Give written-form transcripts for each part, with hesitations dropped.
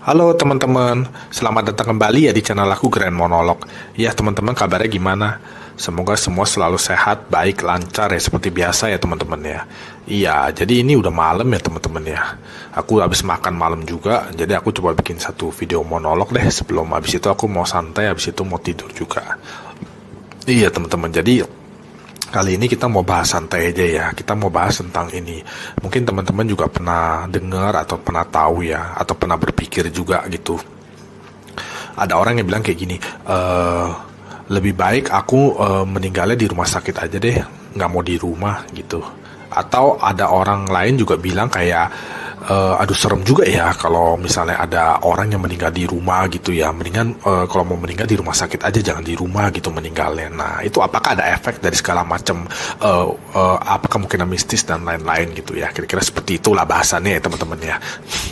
Halo teman-teman, selamat datang kembali ya di channel aku Grand Monolog. Ya teman-teman, kabarnya gimana? Semoga semua selalu sehat, baik, lancar ya seperti biasa ya teman-teman ya. Iya, jadi ini udah malam ya teman-teman ya. Aku habis makan malam juga, jadi aku coba bikin satu video monolog deh. Sebelum habis itu aku mau santai, habis itu mau tidur juga. Iya teman-teman, jadi kali ini kita mau bahas santai aja ya. Kita mau bahas tentang ini. Mungkin teman-teman juga pernah dengar atau pernah tahu ya, atau pernah berpikir juga gitu. Ada orang yang bilang kayak gini, lebih baik aku meninggalnya di rumah sakit aja deh, nggak mau di rumah gitu. Atau ada orang lain juga bilang kayak, aduh serem juga ya kalau misalnya ada orang yang meninggal di rumah gitu ya. Mendingan kalau mau meninggal di rumah sakit aja, jangan di rumah gitu meninggalnya. Nah itu apakah ada efek dari segala macam, apa kemungkinan mistis dan lain-lain gitu ya. Kira-kira seperti itulah bahasannya ya teman-teman ya.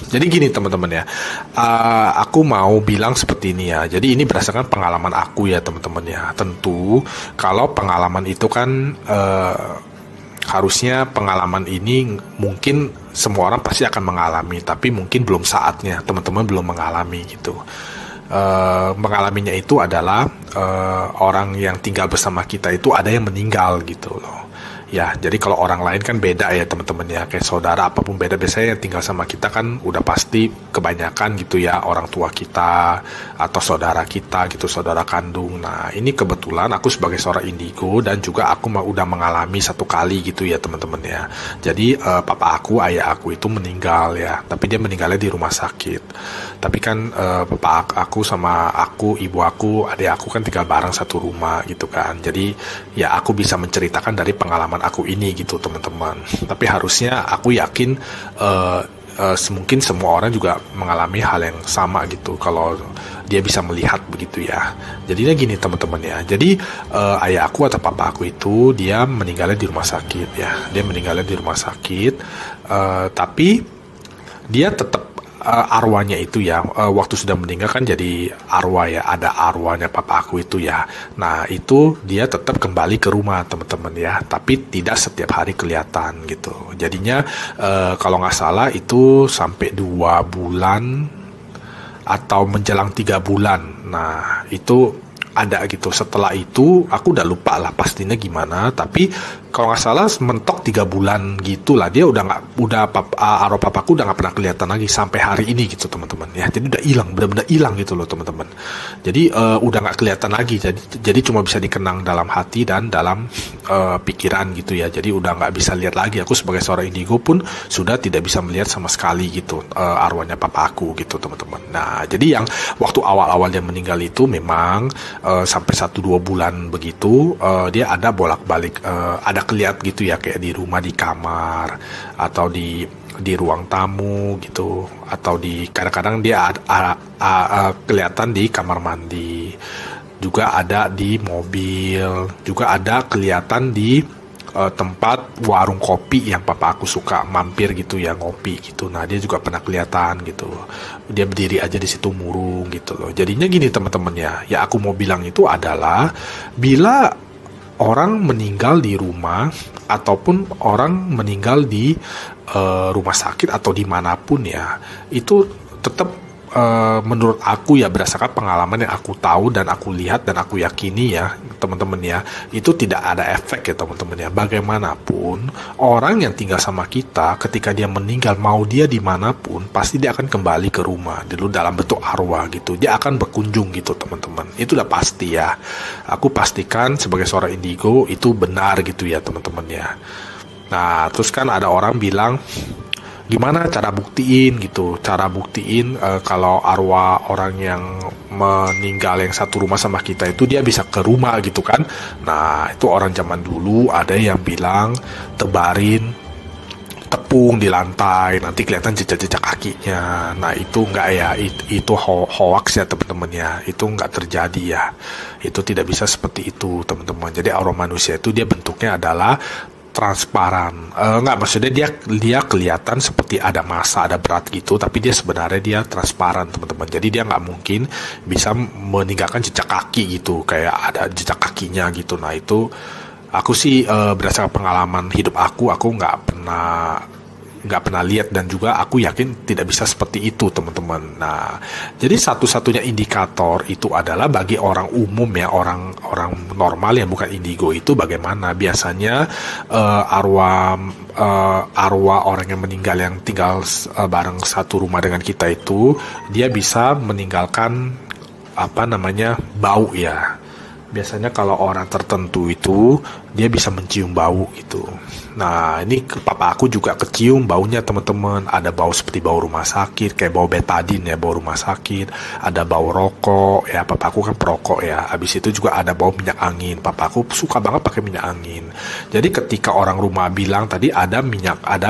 Jadi gini teman-teman ya, aku mau bilang seperti ini ya. Jadi ini berdasarkan pengalaman aku ya teman-teman ya. Tentu kalau pengalaman itu kan harusnya pengalaman ini mungkin semua orang pasti akan mengalami, tapi mungkin belum saatnya teman-teman belum mengalami gitu. Mengalaminya itu adalah orang yang tinggal bersama kita itu ada yang meninggal gitu loh. Ya, jadi kalau orang lain kan beda ya teman-teman ya, kayak saudara apapun beda. Biasanya yang tinggal sama kita kan udah pasti kebanyakan gitu ya, orang tua kita atau saudara kita gitu, saudara kandung. Nah ini kebetulan aku sebagai seorang indigo dan juga aku udah mengalami satu kali gitu ya teman-teman ya. Jadi papa aku, ayah aku itu meninggal ya, tapi dia meninggalnya di rumah sakit. Tapi kan papa aku sama aku, ibu aku, adik aku kan tinggal bareng satu rumah gitu kan. Jadi ya aku bisa menceritakan dari pengalaman aku ini gitu teman-teman. Tapi harusnya aku yakin mungkin semua orang juga mengalami hal yang sama gitu kalau dia bisa melihat begitu ya. Jadinya gini teman-teman ya. Jadi ayah aku atau papa aku itu dia meninggalnya di rumah sakit ya. Dia meninggalnya di rumah sakit, tapi dia tetap arwahnya itu ya, waktu sudah meninggal kan jadi arwah ya, ada arwahnya papa aku itu ya. Nah itu dia tetap kembali ke rumah teman-teman ya, tapi tidak setiap hari kelihatan gitu. Jadinya kalau nggak salah itu sampai 2 bulan atau menjelang 3 bulan. Nah itu ada gitu. Setelah itu aku udah lupa lah pastinya gimana, tapi kalau nggak salah mentok 3 bulan gitulah dia udah arwah papaku udah nggak pernah kelihatan lagi sampai hari ini gitu teman-teman ya. Jadi udah hilang, benar-benar hilang gitu loh teman-teman. Jadi udah nggak kelihatan lagi, jadi cuma bisa dikenang dalam hati dan dalam pikiran gitu ya. Jadi udah nggak bisa lihat lagi. Aku sebagai seorang indigo pun sudah tidak bisa melihat sama sekali gitu arwahnya papaku gitu teman-teman. Nah jadi yang waktu awal-awal dia meninggal itu memang sampai 1-2 bulan begitu dia ada bolak-balik, ada kelihat gitu ya, kayak di rumah, di kamar atau di ruang tamu gitu, atau di kadang-kadang dia kelihatan di kamar mandi, juga ada di mobil, juga ada kelihatan di tempat warung kopi yang papa aku suka mampir gitu ya, ngopi gitu. Nah dia juga pernah kelihatan gitu, dia berdiri aja di situ murung gitu loh. Jadinya gini teman-teman ya aku mau bilang itu adalah bila orang meninggal di rumah ataupun orang meninggal di rumah sakit atau dimanapun ya, itu tetap menurut aku ya, berdasarkan pengalaman yang aku tahu dan aku lihat dan aku yakini ya teman-teman ya, itu tidak ada efek ya teman-teman ya. Bagaimanapun orang yang tinggal sama kita ketika dia meninggal, mau dia dimanapun, pasti dia akan kembali ke rumah dulu dalam bentuk arwah gitu. Dia akan berkunjung gitu teman-teman, itu udah pasti ya. Aku pastikan sebagai seorang indigo itu benar gitu ya teman-teman ya. Nah terus kan ada orang bilang, gimana cara buktiin gitu, cara buktiin kalau arwah orang yang meninggal yang satu rumah sama kita itu dia bisa ke rumah gitu kan. Nah itu orang zaman dulu ada yang bilang tebarin tepung di lantai, nanti kelihatan jejak-jejak kakinya. Nah itu enggak ya, itu hoax ya teman-teman ya, itu enggak terjadi ya, itu tidak bisa seperti itu teman-teman. Jadi arwah manusia itu dia bentuknya adalah transparan, nggak, maksudnya dia kelihatan seperti ada massa, ada berat gitu, tapi dia sebenarnya dia transparan teman-teman. Jadi dia nggak mungkin bisa meninggalkan jejak kaki gitu, kayak ada jejak kakinya gitu. Nah itu aku sih berdasarkan pengalaman hidup aku nggak pernah nggak pernah lihat, dan juga aku yakin tidak bisa seperti itu teman-teman. Nah, jadi satu-satunya indikator itu adalah bagi orang umum ya, orang normal yang bukan indigo itu bagaimana biasanya arwah orang yang meninggal yang tinggal bareng satu rumah dengan kita itu, dia bisa meninggalkan bau ya. Biasanya kalau orang tertentu itu dia bisa mencium bau gitu. Nah, ini papa aku juga kecium baunya teman-teman. Ada bau seperti bau rumah sakit, kayak bau betadine ya, bau rumah sakit. Ada bau rokok ya, papa aku kan perokok ya. Habis itu juga ada bau minyak angin. Papa aku suka banget pakai minyak angin. Jadi ketika orang rumah bilang tadi ada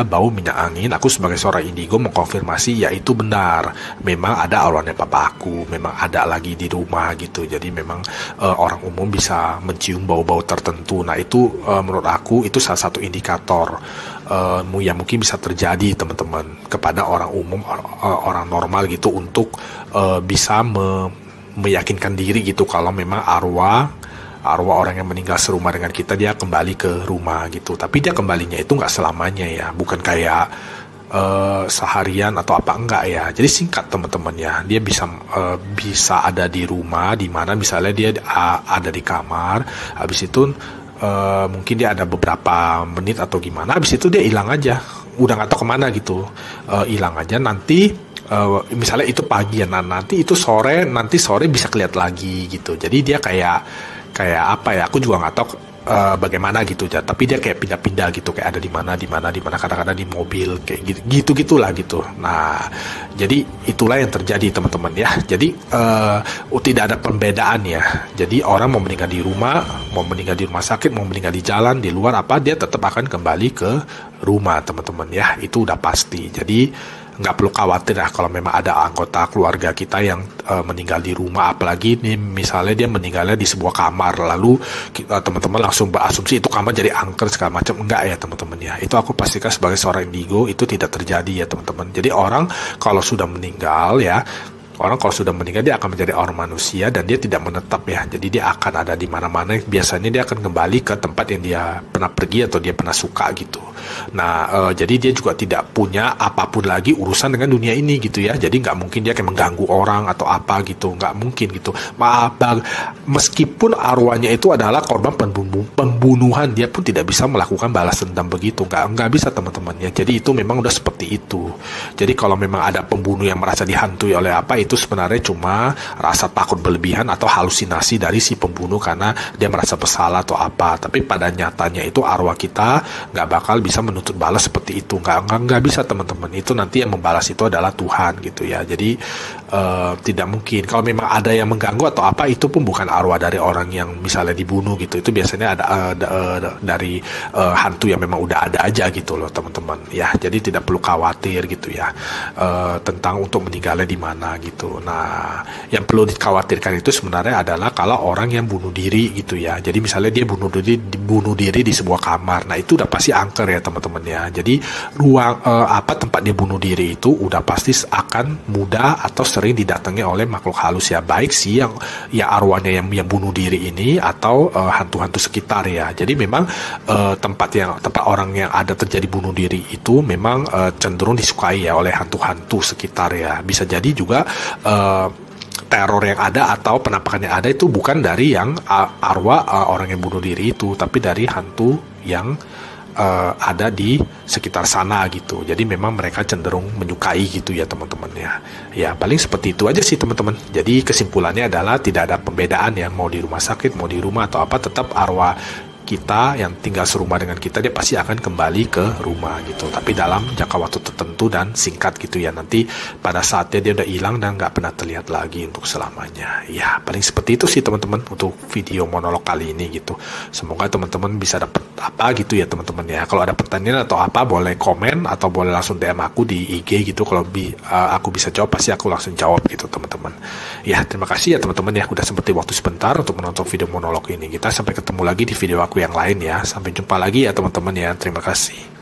bau minyak angin, aku sebagai seorang indigo mengkonfirmasi ya itu benar. Memang ada arwahnya papa aku, memang ada lagi di rumah gitu. Jadi memang orang umum bisa mencium bau-bau tertentu. Nah, itu menurut aku itu salah satu indikator yang mungkin bisa terjadi teman-teman kepada orang umum, orang normal gitu, untuk bisa meyakinkan diri gitu kalau memang arwah orang yang meninggal serumah dengan kita dia kembali ke rumah gitu. Tapi dia kembalinya itu nggak selamanya ya, bukan kayak seharian atau apa, enggak ya. Jadi singkat teman-teman ya, dia bisa ada di rumah, di mana misalnya dia ada di kamar, habis itu mungkin dia ada beberapa menit atau gimana, habis itu dia hilang aja, udah nggak tahu kemana gitu, hilang aja. Nanti misalnya itu pagi ya, nanti sore bisa kelihatan lgitu. Jadi dia kayak apa ya, aku juga nggak tahu bagaimana gitu ya, tapi dia kayak pindah-pindah gitu, kayak ada di mana, kadang-kadang di mobil kayak gitulah gitu. Nah, jadi itulah yang terjadi teman-teman ya. Jadi tidak ada perbedaan ya. Jadi orang mau meninggal di rumah, mau meninggal di rumah sakit, mau meninggal di jalan, di luar dia tetap akan kembali ke rumah teman-teman ya. Itu udah pasti. Jadi nggak perlu khawatir lah kalau memang ada anggota keluarga kita yang meninggal di rumah, apalagi nih misalnya dia meninggalnya di sebuah kamar, lalu teman-teman langsung berasumsi itu kamar jadi angker segala macam. Enggak ya teman-teman ya, itu aku pastikan sebagai seorang indigo itu tidak terjadi ya teman-teman. Jadi orang kalau sudah meninggal dia akan menjadi orang manusia dan dia tidak menetap ya. Jadi dia akan ada di mana-mana. Biasanya dia akan kembali ke tempat yang dia pernah pergi atau dia pernah suka gitu. Nah, jadi dia juga tidak punya apapun lagi urusan dengan dunia ini gitu ya. Jadi nggak mungkin dia akan mengganggu orang atau apa gitu. Nggak mungkin gitu. Meskipun arwahnya itu adalah korban pembunuhan, dia pun tidak bisa melakukan balas dendam begitu. Nggak bisa teman-teman ya. Jadi itu memang udah seperti itu. Jadi kalau memang ada pembunuh yang merasa dihantui oleh apa, itu sebenarnya cuma rasa takut berlebihan atau halusinasi dari si pembunuh karena dia merasa bersalah atau apa. Tapi pada nyatanya itu arwah kita nggak bakal bisa menuntut balas seperti itu. Nggak bisa teman-teman. Itu nanti yang membalas itu adalah Tuhan gitu ya. Jadi tidak mungkin. Kalau memang ada yang mengganggu atau apa, itu pun bukan arwah dari orang yang misalnya dibunuh gitu. Itu biasanya ada dari hantu yang memang udah ada aja gitu loh teman-teman ya. Jadi tidak perlu khawatir gitu ya tentang untuk meninggalnya di mana gitu. Nah, yang perlu dikhawatirkan itu sebenarnya adalah kalau orang yang bunuh diri gitu ya. Jadi misalnya dia bunuh diri di sebuah kamar. Nah, itu udah pasti angker ya teman-teman ya. Jadi ruang tempat dia bunuh diri itu udah pasti akan mudah atau sering didatangi oleh makhluk halus ya. Baik sih yang arwahnya yang bunuh diri ini atau hantu-hantu sekitar ya. Jadi memang tempat orang yang ada terjadi bunuh diri itu memang cenderung disukai ya oleh hantu-hantu sekitar ya. Bisa jadi juga teror yang ada atau penampakan yang ada itu bukan dari yang arwah orang yang bunuh diri itu, tapi dari hantu yang ada di sekitar sana gitu. Jadi memang mereka cenderung menyukai gitu ya teman-teman ya. Ya paling seperti itu aja sih teman-teman. Jadi kesimpulannya adalah tidak ada pembedaan ya, mau di rumah sakit, mau di rumah atau apa, tetap arwah kita yang tinggal serumah dengan kita dia pasti akan kembali ke rumah gitu, tapi dalam jangka waktu tertentu dan singkat gitu ya. Nanti pada saatnya dia udah hilang dan nggak pernah terlihat lagi untuk selamanya ya. Paling seperti itu sih teman-teman untuk video monolog kali ini gitu. Semoga teman-teman bisa dapat apa gitu ya teman-teman ya. Kalau ada pertanyaan atau apa boleh komen atau boleh langsung DM aku di IG gitu. Kalau aku bisa jawab pasti aku langsung jawab gitu teman-teman ya. Terima kasih ya teman-teman ya udah sempetin waktu sebentar untuk menonton video monolog ini. Kita sampai ketemu lagi di video aku yang lain ya. Sampai jumpa lagi ya teman-teman ya. Terima kasih.